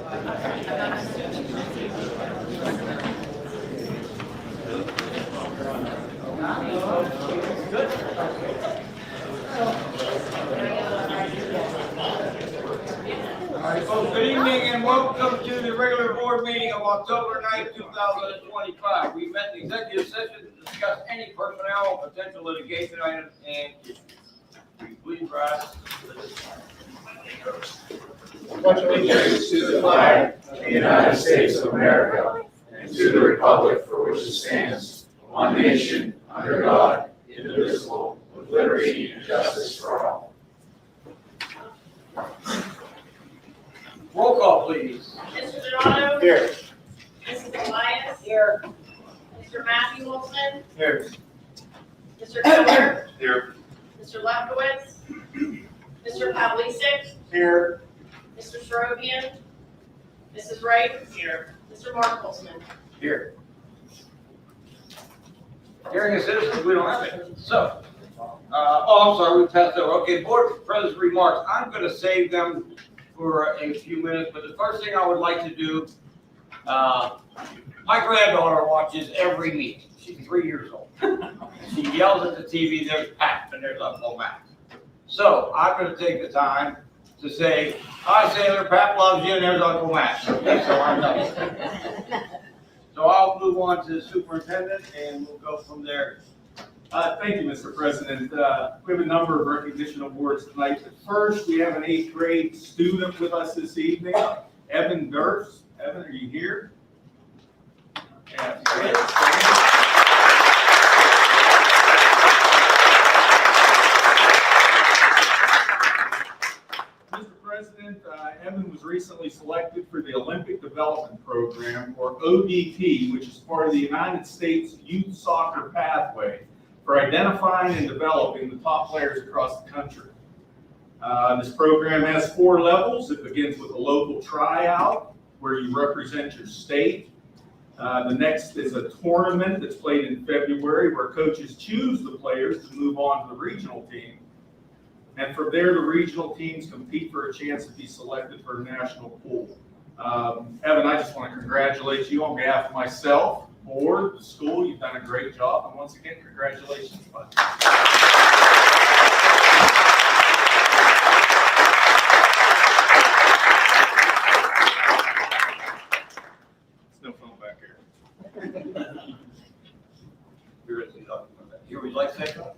Folks, good evening and welcome to the regular board meeting of October 9th, 2025. We met in executive session to discuss any personnel or potential litigation items and issues. Will you please rise? Pledge allegiance to the flag of the United States of America and to the republic for which it stands, one nation, under God, indivisible, with liberty and justice for all. Roll call, please. Mr. Donato? Here. Mrs. Elias? Here. Mr. Matthew Wilson? Here. Mr. Keller? Here. Mr. Lefkowitz? Mr. Pavlicek? Here. Mr. Sorobian? Mrs. Wright? Here. Mr. Mark Holzman? Here. Hearing a citizen, we don't have it. So, I'm sorry, we passed over. Okay, board president's remarks. I'm going to save them for a few minutes, but the first thing I would like to do, my granddaughter watches every meeting. She's 3 years old. She yells at the TV, there's Pat, and there's Uncle Matt. So I'm going to take the time to say, hi Sailor, Pat loves you, and there's Uncle Matt. Okay, so I'm done. So I'll move on to the superintendent, and we'll go from there. Thank you, Mr. President. We have a number of recognition awards tonight. But first, we have an 8th grade student with us this evening, Evan Durst. Evan, are you here? Yeah, Mr. President, Evan was recently selected for the Olympic Development Program, or ODP, which is part of the United States Youth Soccer Pathway, for identifying and developing the top players across the country. This program has 4 levels. It begins with a local tryout where you represent your state. The next is a tournament that's played in February where coaches choose the players to move on to the regional team. And from there, the regional teams compete for a chance to be selected for a national pool. Evan, I just want to congratulate you on behalf of myself, board, the school. You've done a great job, and once again, congratulations, bud. No phone back here. Here, would you like to say something?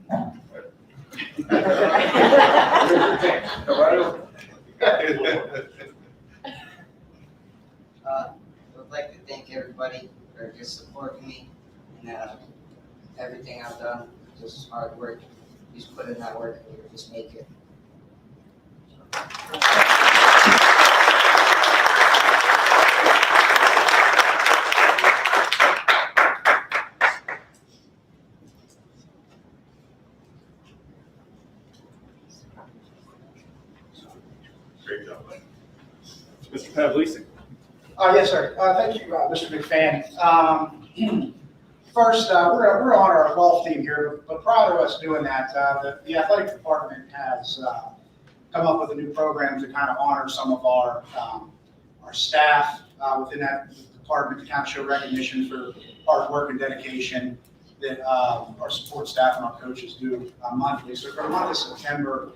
I'd like to thank everybody for just supporting me and everything I've done. Just hard work. You just put in that work and you just make it. Great job. Mr. Pavlicek. Yes, sir. Thank you, Mr. McFan. First, we're on our golf team here, but prior to us doing that, the athletic department has come up with a new program to kind of honor some of our staff within that department to kind of show recognition for hard work and dedication that our support staff and our coaches do monthly. So for the month of September,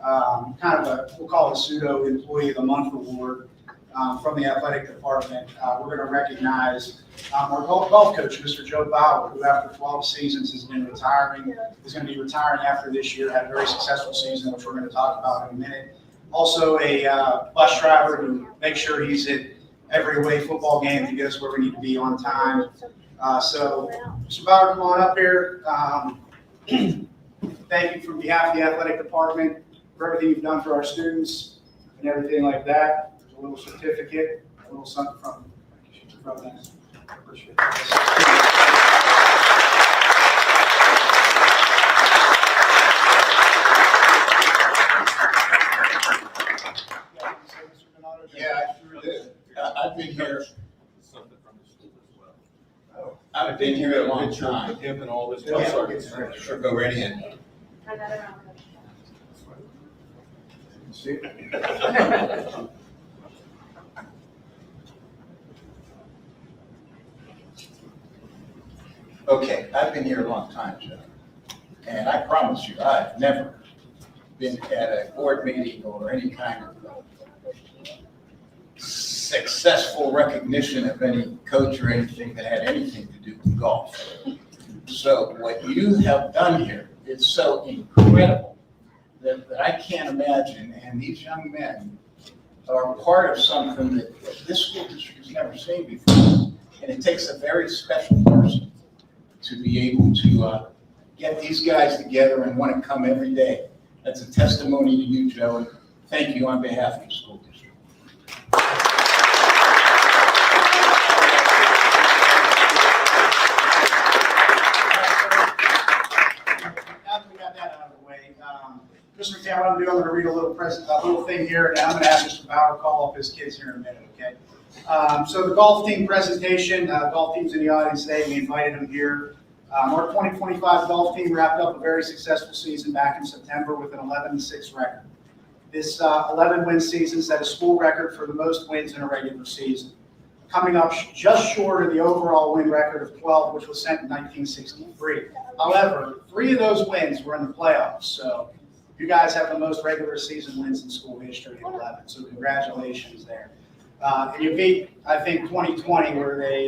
kind of we'll call it a pseudo employee of the month award from the athletic department. We're going to recognize our golf coach, Mr. Joe Bauer, who after 12 seasons has been retiring, is going to be retiring after this year, had a very successful season, which we're going to talk about in a minute. Also a bus driver who makes sure he's at every away football game to get us where we need to be on time. So Mr. Bauer, come on up here. Thank you from behalf of the athletic department for everything you've done for our students and everything like that. There's a little certificate, a little something from them. I appreciate it. Yeah, I sure did. I've been here. Something from the school as well. I've been here a long time. Him and all this. Yeah, sure, go right in. See? I've been here a long time, Joe. And I promise you, I've never been at a board meeting or any kind of successful recognition of any coach or anything that had anything to do with golf. So what you have done here is so incredible that I can't imagine, and these young men are part of something that this school district has never seen before. And it takes a very special person to be able to get these guys together and want to come every day. That's a testimony to you, Joe, and thank you on behalf of the school district. Now that we got that out of the way, Mr. McCann, what I'm doing, I'm going to read a little thing here, and I'm going to have Mr. Bauer call up his kids here in a minute, okay? So the golf team presentation, golf team's in the audience today, we invited them here. Our 2025 golf team wrapped up a very successful season back in September with an 11-6 record. This 11-win season set a school record for the most wins in a regular season, coming up just short of the overall win record of 12, which was set in 1963. However, 3 of those wins were in the playoffs, so you guys have the most regular season wins in school history at 11, so congratulations there. And you beat, I think, 2020 where they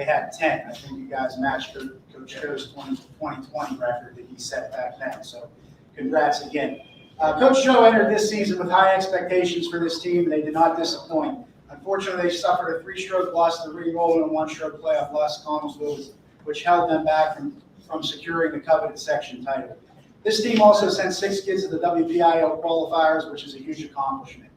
had 10. I think you guys matched Coach Joe's 2020 record that he set back then, so congrats again. Coach Joe entered this season with high expectations for this team, and they did not disappoint. Unfortunately, they suffered a 3-stroke loss to Reed-Roll and a 1-stroke playoff loss to Connellsville, which held them back from securing the coveted section title. This team also sent 6 kids to the WPIL qualifiers, which is a huge accomplishment.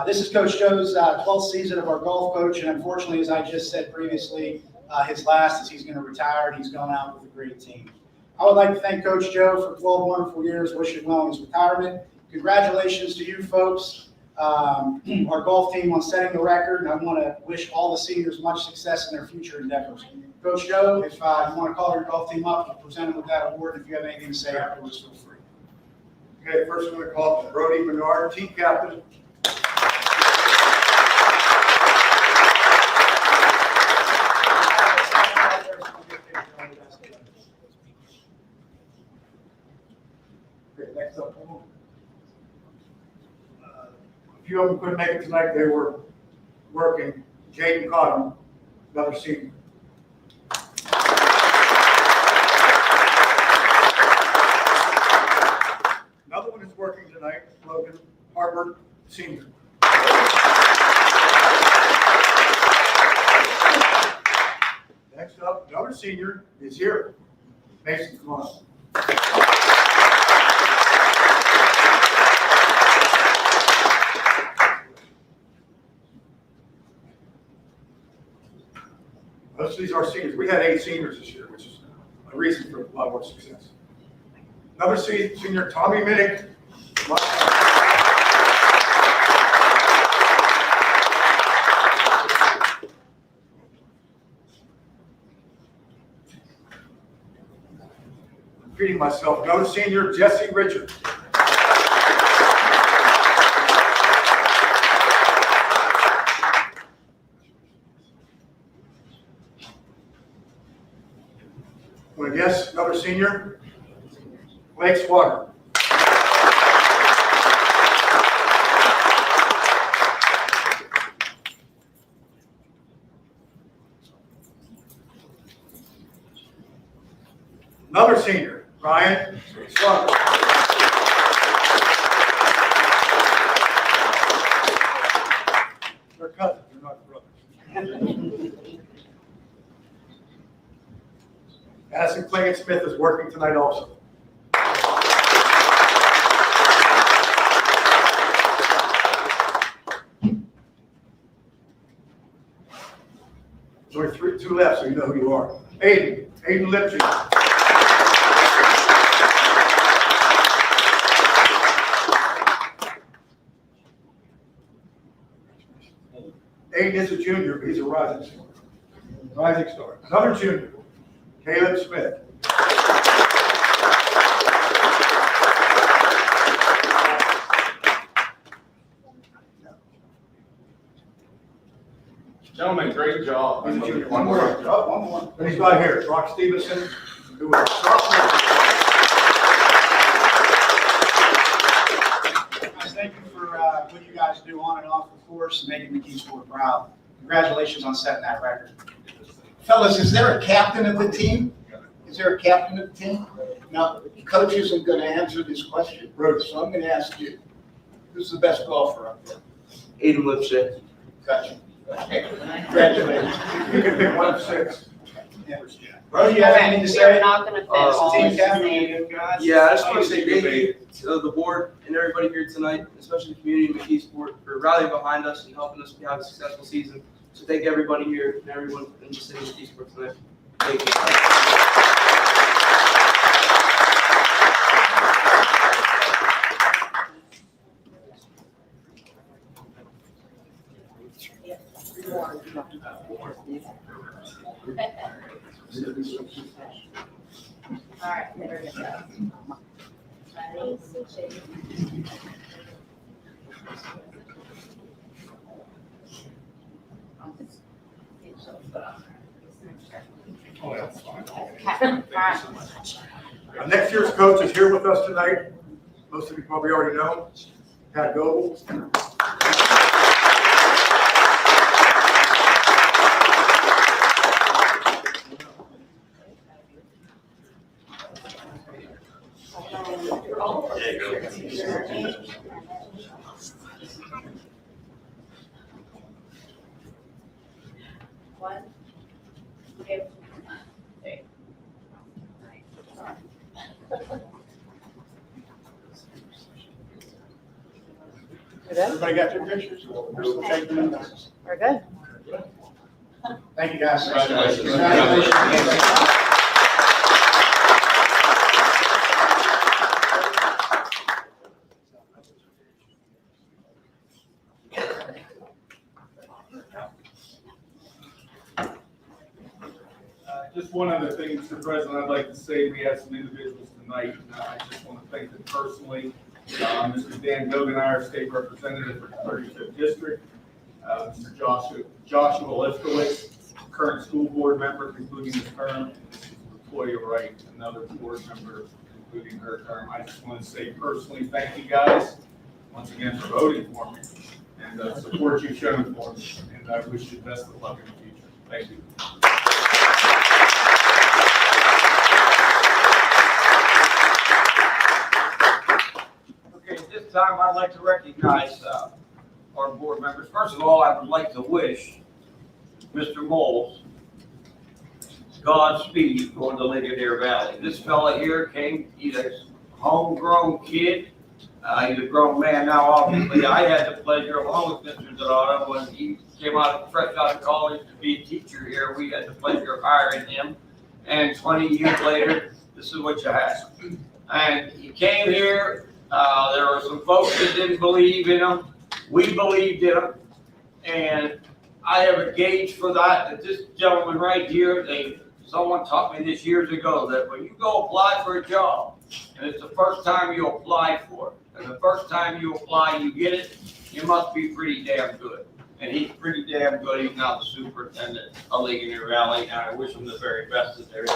This is Coach Joe's 12th season of our golf coach, and unfortunately, as I just said previously, his last is he's going to retire, and he's going out with a great team. I would like to thank Coach Joe for 12 wonderful years, wish him well in his retirement. Congratulations to you folks, our golf team, on setting the record, and I want to wish all the seniors much success in their future endeavors. Coach Joe, if you want to call your golf team up and present them with that award, if you have anything to say afterwards, feel free. Okay, first I'm going to call up Brody Bernard, team captain. Okay, next up, a few of them couldn't make it tonight. They were working. Jaden Cotton, another senior. Another one is working tonight, Logan Harvard, senior. Next up, another senior is here. Mason, come on up. Most of these are seniors. We had 8 seniors this year, which is a reason for a lot of our success. Another senior, Tommy Minnick. Repeating myself. Another senior, Jesse Richard. Want to guess? Another senior, Blake Swatter. Another senior, Ryan Swatter. They're cousins, they're not brothers. Addison Clingan Smith is working tonight also. There's only 2 left, so you know who you are. Aiden Lipchik. Aiden is a junior, but he's a rising star. Rising star. Another junior, Caleb Smith. Gentlemen, great Great job. He's a junior. One more. Oh, one more. And he's right here, Brock Stevenson, who was Thank you for what you guys do on and off the course and making McKeesport proud. Congratulations on setting that record. Fellas, is there a captain of the team? Is there a captain of the team? Now, coach isn't going to answer this question, so I'm going to ask you. Who's the best golfer up there? Aiden Lipschitz. Gotcha. Okay. Congratulations. You can pick one of 6. Bro, do you have anything to We are say? not gonna finish Team this captain? name. Yeah, I just want to say thank you to the board and everybody here tonight, especially the community of McKeesport, for rallying behind us and helping us have a successful season. So thank everybody here and everyone in the city of McKeesport tonight. Thank you. All right, there we go. Next year's coach is here with us tonight. Most of you probably already know, Pat Goebel. One, two, three. Everybody got their pictures? We're good. Thank you, guys. Congratulations. Congratulations. Just one other thing, Mr. President, I'd like to say, we have some individuals tonight, and I just want to thank them personally. Mr. Dan Gogan, our state representative for the 35th District, Mr. Joshua Lifkowitz, current school board member concluding his term, Toya Wright, another board member concluding her term. I just want to say personally, thank you guys once again for voting for me and the support you've shown for me, and I wish you the best of luck in the future. Thank you. Okay, at this time, I'd like to recognize our board members. First of all, I would like to wish Mr. Moles Godspeed going to Ligonier Valley. This fella here came, he's a homegrown kid. He's a grown man now, obviously. I had the pleasure, along with Mr. Donato, when he came out, fresh out of college to be a teacher here, we had the pleasure of hiring him. And 20 years later, this is what you have. And he came here, there were some folks that didn't believe in him. We believed in him. And I have a gauge for that this gentleman right here, someone taught me this years ago, that when you go apply for a job, and it's the first time you apply for it, and the first time you apply, you get it, you must be pretty damn good. And he's pretty damn good. He's now the superintendent of Ligonier Valley, and I wish him the very best that there is.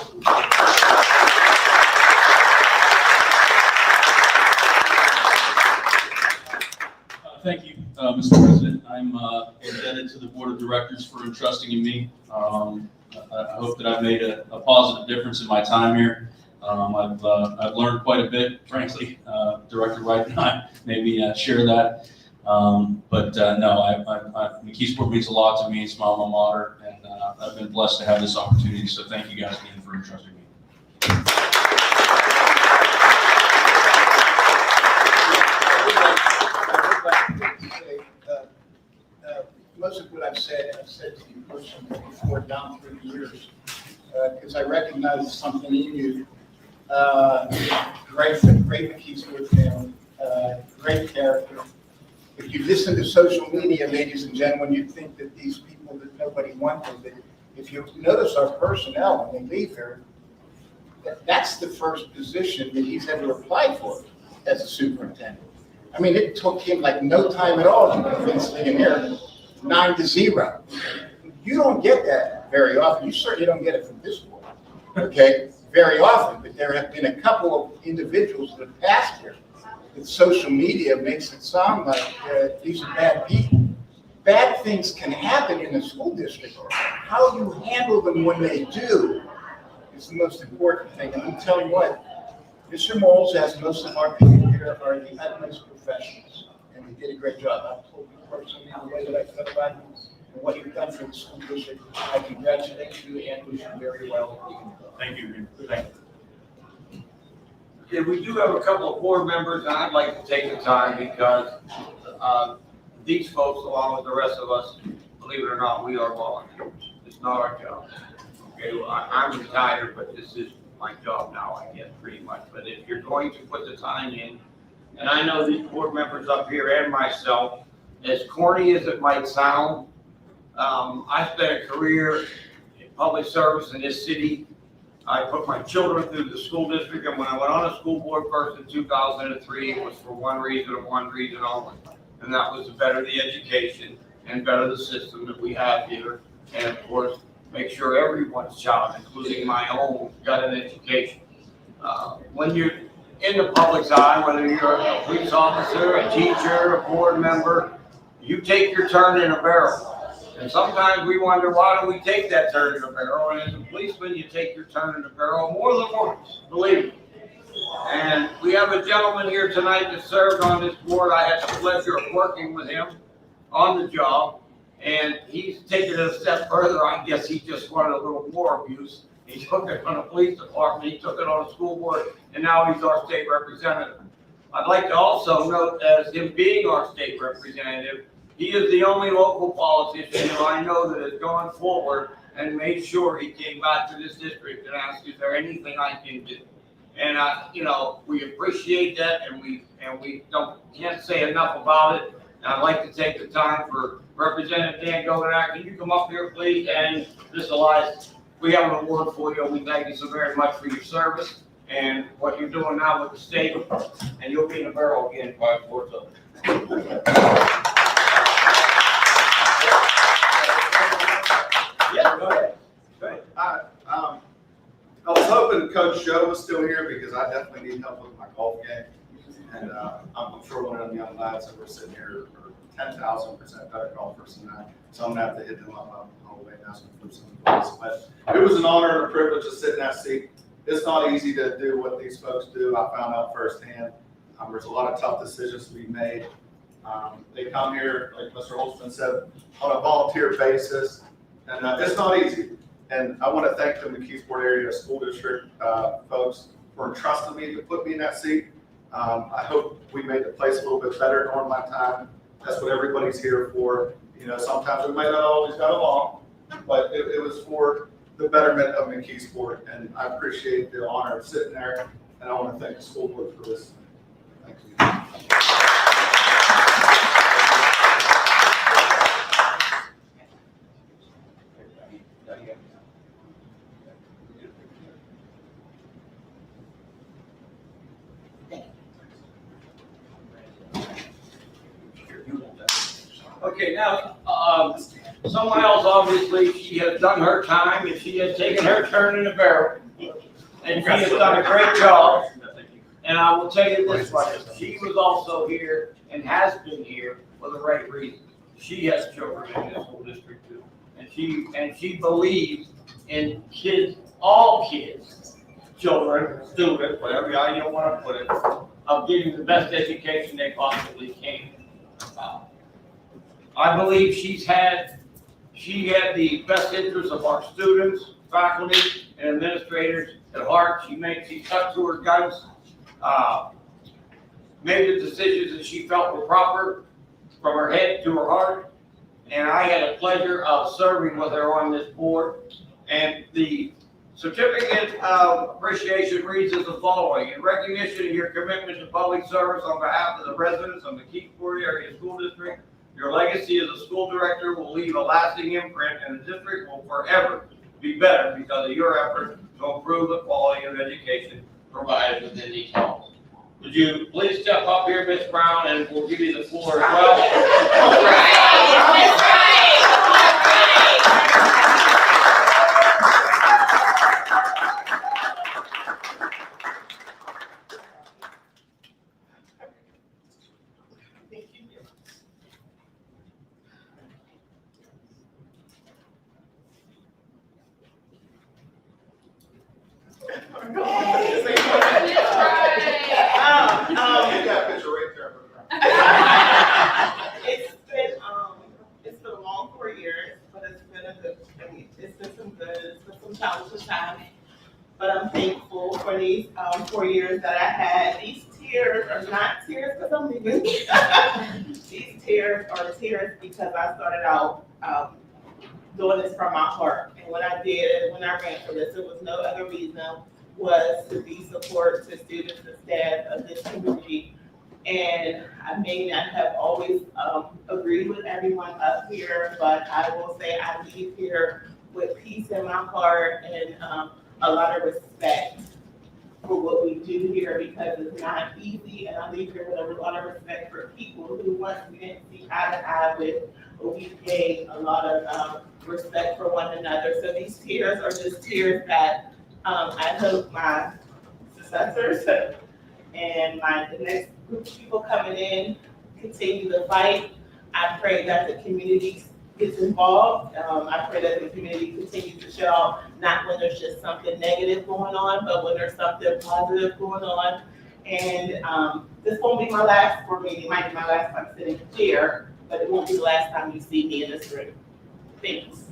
Thank you, Mr. President. I'm indebted to the Board of Directors for entrusting in me. I hope that I've made a positive difference in my time here. I've learned quite a bit, frankly. Director Wright and I maybe share that. No, McKeesport means a lot to me. It's my alma mater, and I've been blessed to have this opportunity. So thank you guys again for entrusting me. Most of what I've said to you personally before down through the years, because I recognize something in you. Great McKeesport family, great character. If you listen to social media, ladies and gentlemen, you'd think that these people that nobody wanted, but if you notice our personnel when they leave here, that's the first position that he's ever applied for as a superintendent. I mean, it took him like no time at all to convince Ligonier 9-0. You don't get that very often. You certainly don't get it from this board, okay, very often. But there have been a couple of individuals that have passed here that social media makes it sound like these are bad people. Bad things can happen in a school district. How you handle them when they do is the most important thing. And I'm telling you what, Mr. Moles, as most of our people here, are the utmost professionals, and they did a great job. I've told you personally the way that I feel about you and what you've done for the school district. I congratulate you and wish you very well. Thank you. Thank you. Yeah, we do have a couple of board members, and I'd like to take the time because these folks, along with the rest of us, believe it or not, we are volunteers. It's not our job. Okay, well, I'm retired, but this is my job now, I guess, pretty much. But if you're going to put the time in, and I know these board members up here and myself, as corny as it might sound, I spent a career in public service in this city. I put my children through the school district, and when I went on a school board first in 2003, it was for one reason and one reason only. And that was to better the education and better the system that we have here. And of course, make sure everyone's child, including my own, got an education. When you're in the public's eye, whether you're a police officer, a teacher, a board member, you take your turn in a barrel. And sometimes we wonder, why do we take that turn in a barrel? And as a policeman, you take your turn in a barrel more than once, believe me. And we have a gentleman here tonight that served on this board. I had the pleasure of working with him on the job. And he's taken it a step further. I guess he just wanted a little more abuse. He took it on the police department, he took it on the school board, and now he's our state representative. I'd like to also note, as him being our state representative, he is the only local politician who I know that has gone forward and made sure he came back to this district and asked, is there anything I can do? And you know, we appreciate that, and we can't say enough about it. And I'd like to take the time for Representative Dan Govenak. Can you come up here, please? And Ms. Elias, we have an award for you. We thank you so very much for your service and what you're doing now with the state. And you'll be in a barrel again by fourth of it. Yeah, go ahead. Go ahead. I was hoping Coach Joe was still here because I definitely need help with my golf game. And I'm sure one of them young lads that were sitting here are 10,000% better golfers than I. So I'm gonna have to hit them up on the way and ask them for some advice. But it was an honor and a privilege to sit in that seat. It's not easy to do what these folks do. I found out firsthand. There's a lot of tough decisions to be made. They come here, like Mr. Holtzman said, on a volunteer basis, and it's not easy. And I want to thank the McKeesport Area School District folks for entrusting me to put me in that seat. I hope we made the place a little bit better during my time. That's what everybody's here for. You know, sometimes we might not always got along, but it was for the betterment of McKeesport, and I appreciate the honor of sitting there, and I want to thank the school board for this. Thank you. Okay, now, someone else, obviously, she has done her time and she has taken her turn in the barrel. And she has done a great job. And I will tell you this much, she was also here and has been here for the right reason. She has children in this school district too. And she believes in kids, all kids, children, students, whatever how you want to put it, of getting the best education they possibly can. I believe she had the best interests of our students, faculty, and administrators at heart. She stuck to her guns, made the decisions that she felt were proper from her head to her heart. And I had a pleasure of serving with her on this board. And the certificate of appreciation reads as the following: in recognition of your commitment to public service on behalf of the residents of the McKeesport Area School District, your legacy as a school director will leave a lasting imprint, and the district will forever be better because of your effort to improve the quality of education provided within these halls. Would you please step up here, Ms. Brown, and we'll give you the floor as well. 4 years that I had. These tears are not tears because I'm leaving. These tears are tears because I started out doing this from my heart. And when I ran for this, it was no other reason was to be support to students and staff of this community. And I may not have always agreed with everyone up here, but I will say I leave here with peace in my heart and a lot of respect for what we do here because it's not easy. And I leave here with a lot of respect for people who once we didn't see eye to eye with, but we gained a lot of respect for one another. So these tears are just tears that I hope my successors and the next group of people coming in continue to fight. I pray that the community gets involved. I pray that the community continues to show not when there's just something negative going on, but when there's something positive going on. And this won't be my last board meeting. It might be my last time sitting here, but it won't be the last time you see me in this room. Thanks.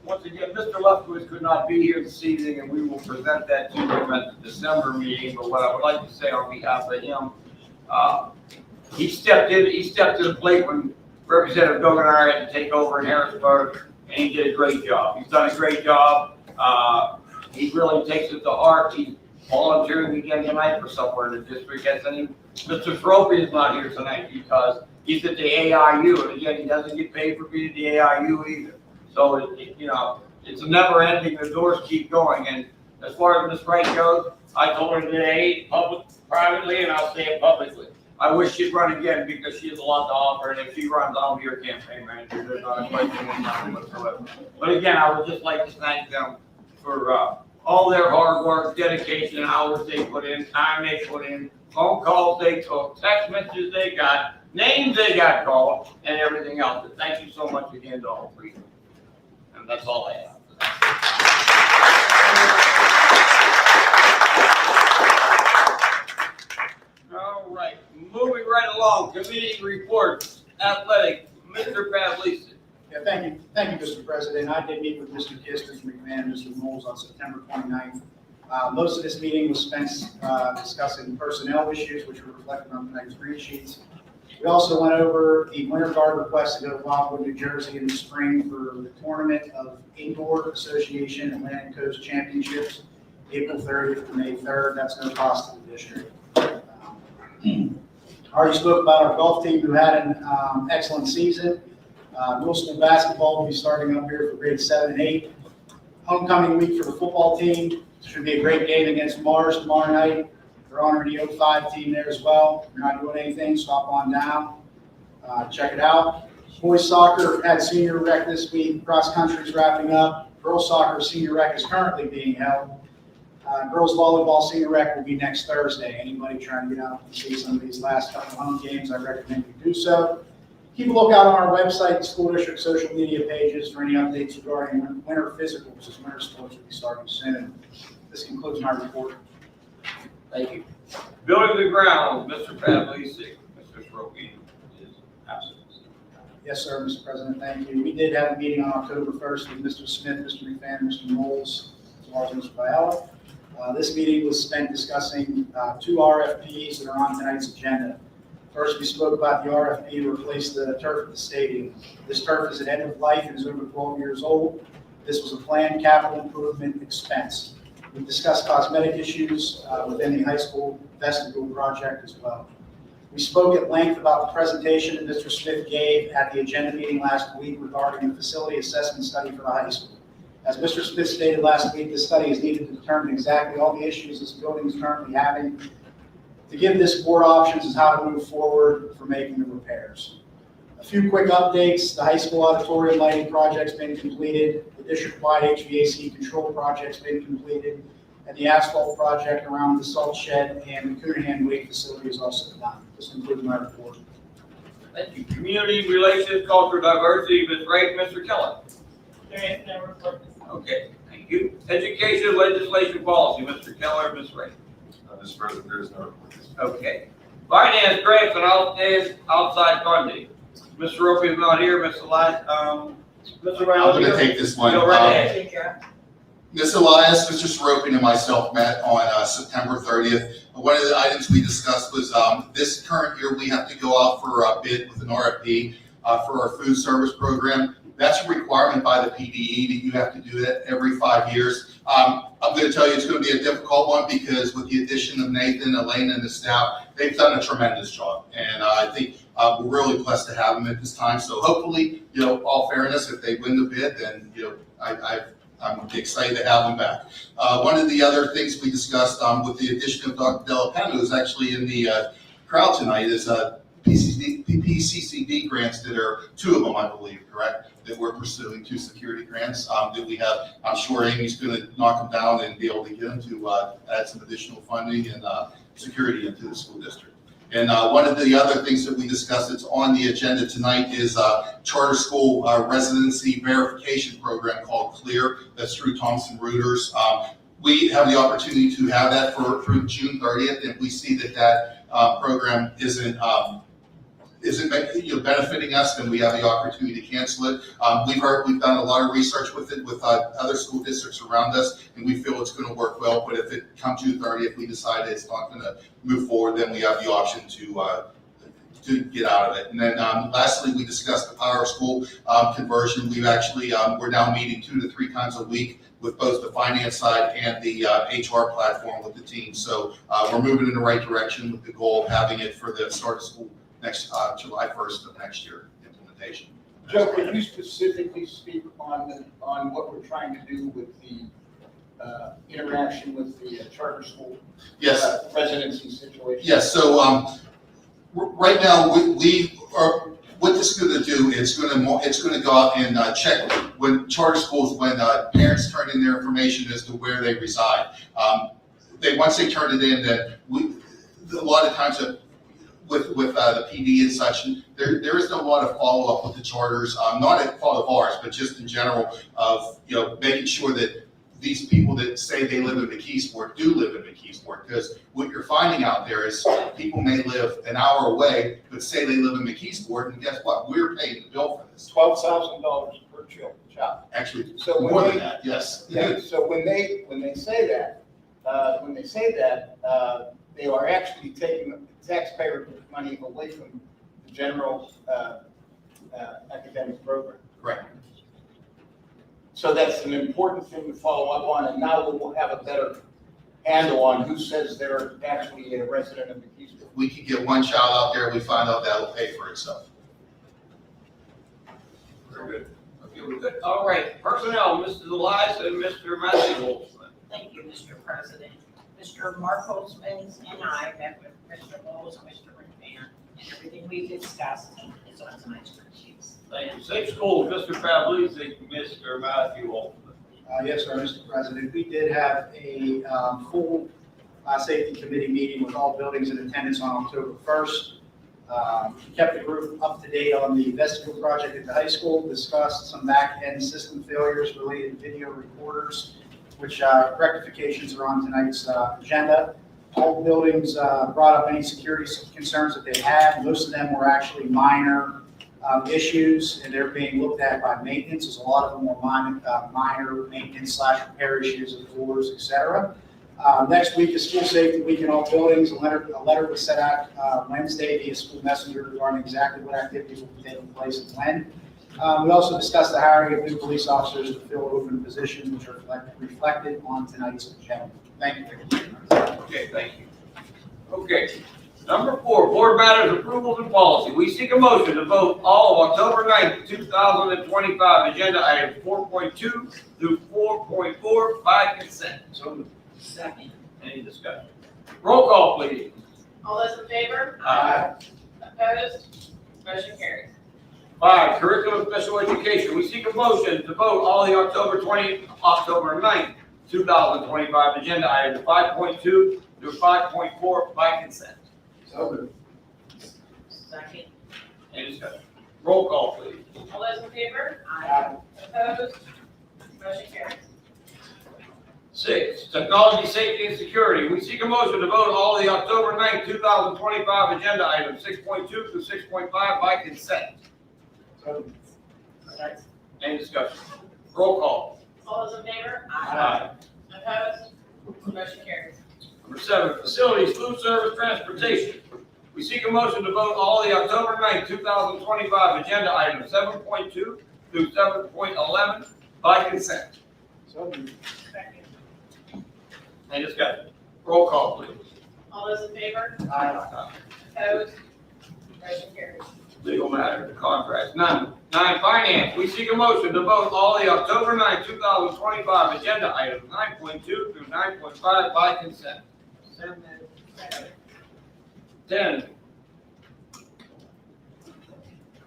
Once again, Mr. Lefkowitz could not be here this evening, and we will present that to him at the December meeting. But what I would like to say on behalf of him, he stepped to the plate when Representative Dogan and I had to take over in Harrisburg, and he did a great job. He's done a great job. He really takes it to heart. He's volunteering again tonight for somewhere in the district. Mr. Sropi is not here tonight because he's at the AIU, and again, he doesn't get paid for being at the AIU either. So, it's a never ending, the doors keep going. And as far as Ms. Wright goes, I told her today, privately, and I'll say it publicly. I wish she'd run again because she has a lot to offer, and if she runs, I'll be her campaign manager. There's not a question in that whatsoever. But again, I would just like to thank them for all their hard work, dedication, hours they put in, time they put in, phone calls they took, text messages they got, names they got called, and everything else. But thank you so much again to all three. And that's all I have. All right, moving right along, committee reports, athletic, Mr. Pavlisi. Yeah, thank you, Mr. President. I did meet with Mr. Kiss, Mr. McMahon, and Mr. Moles on September 29th. Most of this meeting was spent discussing personnel issues, which were reflected on tonight's green sheets. We also went over the winter guard request to go to Wildwood, New Jersey in the spring for the tournament of Indoor Association Atlantic Coast Championships, April 30th to May 3rd. That's no cost to the district. I already spoke about our golf team who had an excellent season. Middle school basketball will be starting up here for grades 7 and 8. Homecoming week for the football team. Should be a great game against Mars tomorrow night. They're honoring the 05 team there as well. If you're not doing anything, stop on down. Check it out. Boys soccer had senior rec this week. Cross country is wrapping up. Girls soccer senior rec is currently being held. Girls volleyball senior rec will be next Thursday. Anybody trying to get out and see some of these last couple home games, I recommend you do so. Keep a lookout on our website, the school district social media pages for any updates regarding winter physicals, as winter sports will be starting soon. This concludes my report. Thank you. Building the grounds, Mr. Pavlisi. Mr. Sropi is absent. Yes, sir, Mr. President, thank you. We did have a meeting on October 1st with Mr. Smith, Mr. McFadden, Mr. Moles, as well as Mr. Biella. This meeting was spent discussing 2 RFPs that are on tonight's agenda. First, we spoke about the RFP to replace the turf at the stadium. This turf is at end of life and is over 12 years old. This was a planned capital improvement expense. We discussed cosmetic issues within the high school vestibule project as well. We spoke at length about the presentation that Mr. Smith gave at the agenda meeting last week regarding the facility assessment study for the high school. As Mr. Smith stated last week, this study is needed to determine exactly all the issues this building is currently having to give this board options as how to move forward for making the repairs. A few quick updates. The high school auditorium lighting project's been completed. The district-wide HVAC control project's been completed. And the asphalt project around the salt shed and the Coonahan Wake facility is also done. This concludes my report. Thank you. Community relations, cultural diversity, Ms. Wright, Mr. Keller. There is no report. Okay, thank you. Education, legislation, policy, Mr. Keller, Ms. Wright. Mr. President, there is no report. Okay. Finance, grants, and outside funding. Mr. Ropi's not here, Mr. Elias, Mr. I'm Reynolds. gonna take this one. Go right ahead. Ms. Elias, Mr. Soropian, and myself met on September 30th. One of the items we discussed was this current year, we have to go out for a bid with an RFP for our food service program. That's a requirement by the PDE that you have to do that every 5 years. I'm going to tell you it's going to be a difficult one because with the addition of Nathan, Elaine, and the staff, they've done a tremendous job. And I think we're really blessed to have them at this time. So hopefully, all fairness, if they win the bid, then, I'm excited to have them back. One of the other things we discussed with the addition of Dr. Delapena, who's actually in the crowd tonight, is PCCD grants that are 2 of them, I believe, correct? That we're pursuing, 2 security grants that we have. I'm sure Amy's going to knock them down and be able to get them to add some additional funding and security into the school district. And one of the other things that we discussed that's on the agenda tonight is a charter school residency verification program called CLEAR. That's through Thomson Reuters. We have the opportunity to have that through June 30th. If we see that program isn't benefiting us, then we have the opportunity to cancel it. We've done a lot of research with it with other school districts around us, and we feel it's going to work well. But if it comes June 30th, we decide it's not going to move forward, then we have the option to get out of it. And then lastly, we discussed the Power School conversion. We've actually we're now meeting 2 to 3 times a week with both the finance side and the HR platform with the team. So we're moving in the right direction with the goal of having it for the start of school next July 1st of next year implementation. Joe, could you specifically speak on what we're trying to do with the interaction with the charter school? Yes. Residency situation? Yes, so right now, we are, what this is going to do, it's going to go out and check when charter schools, when parents turn in their information as to where they reside. Once they turn it in, then a lot of times with the PD and such, there isn't a lot of follow-up with the charters, not at fault of ours, but just in general of, making sure that these people that say they live in McKeesport do live in McKeesport, because what you're finding out there is people may live an hour away, but say they live in McKeesport, and guess what? We're paying the bill for this. $12,000 per child. Actually, So more than that, yes. Yeah, so when they say that, they are actually taking taxpayer money away from the general academic program. Correct. So that's an important thing to follow up on, and now we will have a better handle on who says they're actually a resident of McKeesport. We could get one child out there, we find out that'll pay for itself. Very good. Okay, we're good. All right, personnel, Mrs. Elias and Mr. Matthew. Thank you, Mr. President. Mr. Marcos and I met with Mr. Bowles and Mr. McMahon, and everything we discussed is on tonight's sheets. Thank you. Safe schools, Mr. Pavlidis, Mr. Matthew Olson. Yes, sir, Mr. President. We did have a full safety committee meeting with all buildings in attendance on October 1st. We kept the group up to date on the vestibule project at the high school, discussed some back-end system failures related to video recorders, which rectifications are on tonight's agenda. All buildings brought up any security concerns that they had. Most of them were actually minor issues, and they're being looked at by maintenance, as a lot of them were minor maintenance / repair issues of floors, etc. Next week is School Safety Week in all buildings. A letter was sent out Wednesday via school messenger regarding exactly what activities will be taking place and when. We also discussed the hiring of new police officers to fill open positions, which are reflected on tonight's agenda. Thank you. Okay, thank you. Okay, number 4, board matters, approvals, and policy. We seek a motion to vote all of October 9th, 2025 agenda items 4.2 through 4.4 by consent. So, Second. any discussion? Roll call, please. All those in favor? Aye. Opposed? Motion carries. 5, curriculum special education. We seek a motion to vote all the October 9th, 2025 agenda items 5.2 through 5.4 by consent. So Second. Any discussion? Roll call, please. All those in favor? Aye. Opposed? Motion carries. 6, technology, safety, and security. We seek a motion to vote all the October 9th, 2025 agenda items 6.2 through 6.5 by consent. Any discussion? Roll call. All those in favor? Aye. Opposed? Motion carries. Number 7, facilities, food service, transportation. We seek a motion to vote all the October 9th, 2025 agenda items 7.2 through 7.11 by consent. Second. Any discussion? Roll call, please. All those in favor? Aye. Opposed? Motion carries. Legal matters, contracts, none. 9, finance. We seek a motion to vote all the October 9th, 2025 agenda items 9.2 through 9.5 by consent. 10.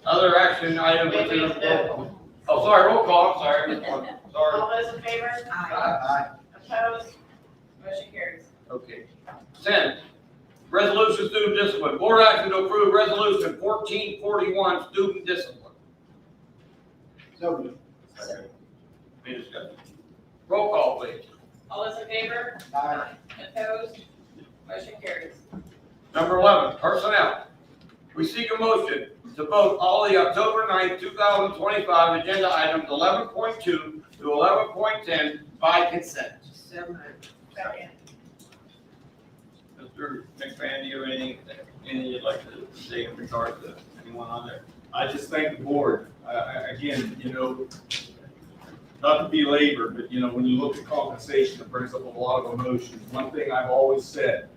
Other action items. Wait, no. Oh, sorry, roll call, I'm sorry, I missed one. Sorry. All those in favor? Aye. Opposed? Motion carries. Okay. 10, resolution student discipline. Board action to approve resolution 1441 student discipline. Any discussion? Roll call, please. All those in favor? Opposed? Motion carries. Number 11, personnel. We seek a motion to vote all the October 9th, 2025 agenda items 11.2 to 11.10 by consent. Second. Mr. McFan, do you have anything you'd like to say in regard to anyone on there? I just thank the board. Again, not to belabor, but when you look at compensation, it brings up a lot of emotions. One thing I've always said,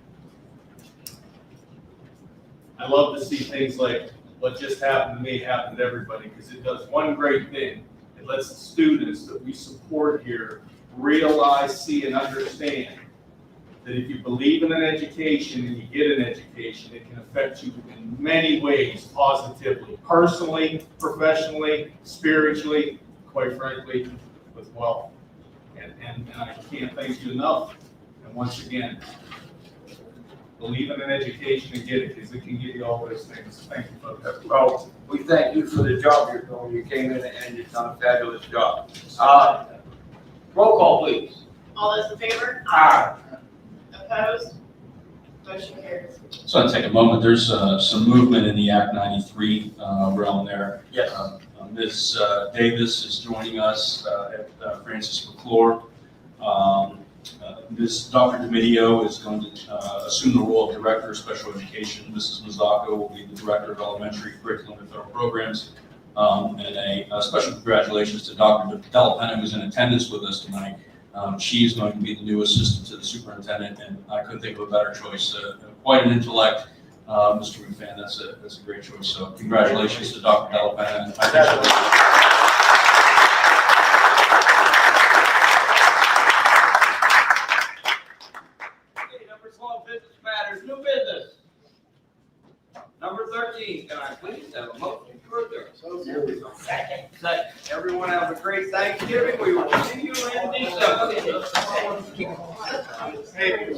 I love to see things like what just happened to me happen to everybody, because it does one great thing. It lets the students that we support here realize, see, and understand that if you believe in an education and you get an education, it can affect you in many ways positively, personally, professionally, spiritually, quite frankly, with wealth. And I can't thank you enough. And once again, believe in an education and get it, because it can give you all those things. Thank you, folks. Well, we thank you for the job you're doing. You came in and you've done a fabulous job. Roll call, please. All those in favor? Aye. Opposed? Motion carries. So I'll take a moment. There's some movement in the Act 93 realm there. Yes. Ms. Davis is joining us at Francis McClure. Ms. Dr. Domidio is going to assume the role of Director of Special Education. Mrs. Mazzocco will be the Director of Elementary Curriculum and Federal Programs. And a special congratulations to Dr. Della Penna, who's in attendance with us tonight. She is going to be the new assistant to the superintendent, and I couldn't think of a better choice. Quite an intellect, Mr. McFan. That's a great choice. So congratulations to Dr. Della Penna. Okay, number 12, business matters, new business. Number 13, can I please have a motion to adjourn? Second. Second. Everyone have a great Thanksgiving. We will see you in December. Hey,